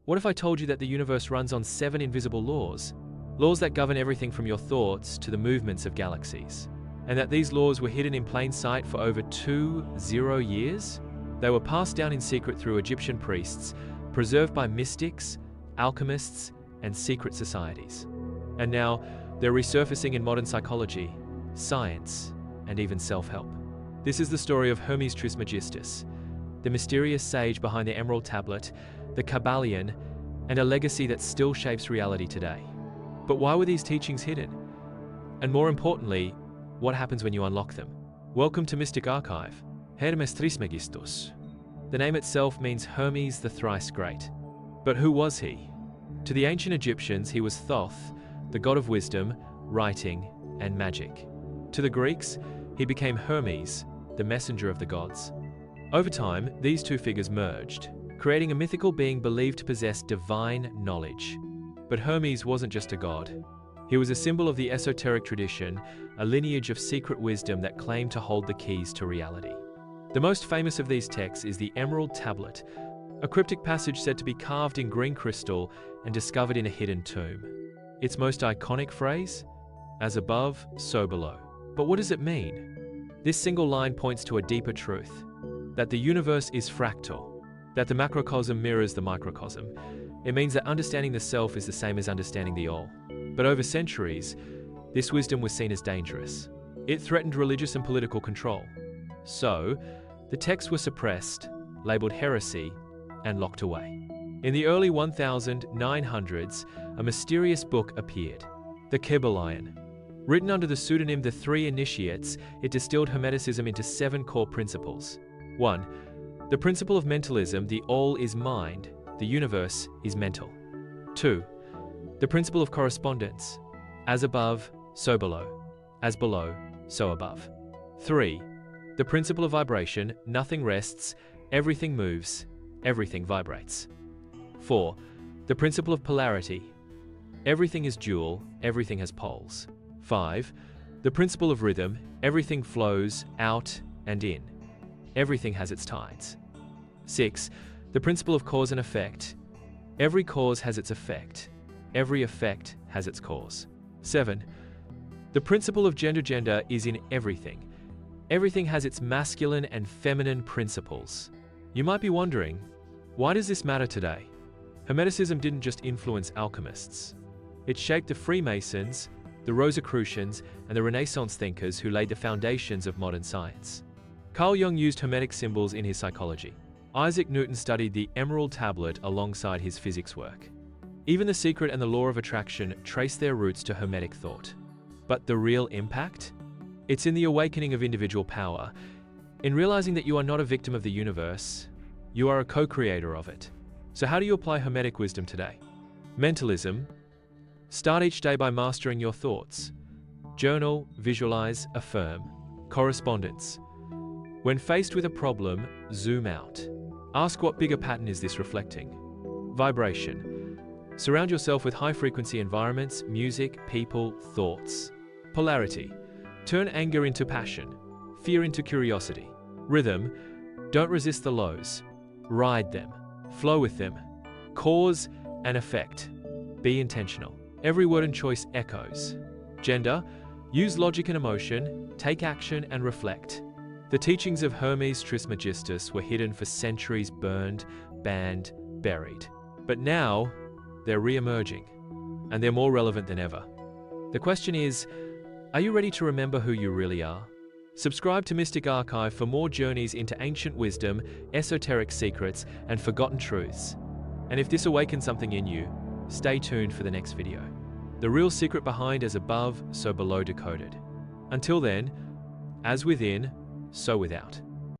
What if I told you that the universe runs on 7 invisible laws? Laws that govern everything from your thoughts to the movements of galaxies. And that these laws were hidden in plain sight for over 20 years? They were passed down in secret through Egyptian priests, preserved by mystics, alchemists, and secret societies. And now, they're resurfacing in modern psychology, science, and even self-help. This is the story of Hermes Trismegistus, the mysterious sage behind the Emerald Tablet, the Kybalion, and a legacy that still shapes reality today. But why were these teachings hidden? And more importantly, what happens when you unlock them? Welcome to Mystic Archive, Hermes Trismegistus. The name itself means Hermes the Thrice Great. But who was he? To the ancient Egyptians, he was Thoth, the god of wisdom, writing, and magic. To the Greeks, he became Hermes, the messenger of the gods. Over time, these two figures merged, creating a mythical being believed to possess divine knowledge. But Hermes wasn't just a god. He was a symbol of the esoteric tradition, a lineage of secret wisdom that claimed to hold the keys to reality. The most famous of these texts is the Emerald Tablet, a cryptic passage said to be carved in green crystal and discovered in a hidden tomb. Its most iconic phrase? As above, so below. But what does it mean? This single line points to a deeper truth, that the universe is fractal, that the macrocosm mirrors the microcosm. It means that understanding the self is the same as understanding the all. But over centuries, this wisdom was seen as dangerous. It threatened religious and political control. So, the texts were suppressed, labeled heresy, and locked away. In the early 1900s, a mysterious book appeared, the Kybalion. Written under the pseudonym The Three Initiates, it distilled Hermeticism into 7 core principles. 1. The principle of mentalism, the all is mind, the universe is mental. 2. The principle of correspondence, as above, so below, as below, so above. 3. The principle of vibration, nothing rests, everything moves, everything vibrates. 4. The principle of polarity, everything is dual, everything has poles. 5. The principle of rhythm, everything flows out and in, everything has its tides. 6. The principle of cause and effect, every cause has its effect, every effect has its cause. 7. The principle of gender is in everything. Everything has its masculine and feminine principles. You might be wondering, why does this matter today? Hermeticism didn't just influence alchemists. It shaped the Freemasons, the Rosicrucians, and the Renaissance thinkers who laid the foundations of modern science. Carl Jung used Hermetic symbols in his psychology. Isaac Newton studied the Emerald Tablet alongside his physics work. Even The Secret and the Law of Attraction trace their roots to Hermetic thought. But the real impact? It's in the awakening of individual power, in realizing that you are not a victim of the universe, you are a co-creator of it. So how do you apply Hermetic wisdom today? Mentalism. Start each day by mastering your thoughts. Journal, visualize, affirm. Correspondence. When faced with a problem, zoom out. Ask, what bigger pattern is this reflecting? Vibration. Surround yourself with high-frequency environments, music, people, thoughts. Polarity. Turn anger into passion, fear into curiosity. Rhythm. Don't resist the lows. Ride them. Flow with them. Cause and effect. Be intentional. Every word and choice echoes. Gender. Use logic and emotion. Take action and reflect. The teachings of Hermes Trismegistus were hidden for centuries, burned, banned, buried. But now, they're re-emerging, and they're more relevant than ever. The question is, are you ready to remember who you really are? Subscribe to Mystic Archive for more journeys into ancient wisdom, esoteric secrets, and forgotten truths. And if this awakens something in you, stay tuned for the next video. The real secret behind As Above, So Below Decoded. Until then, as within, so without.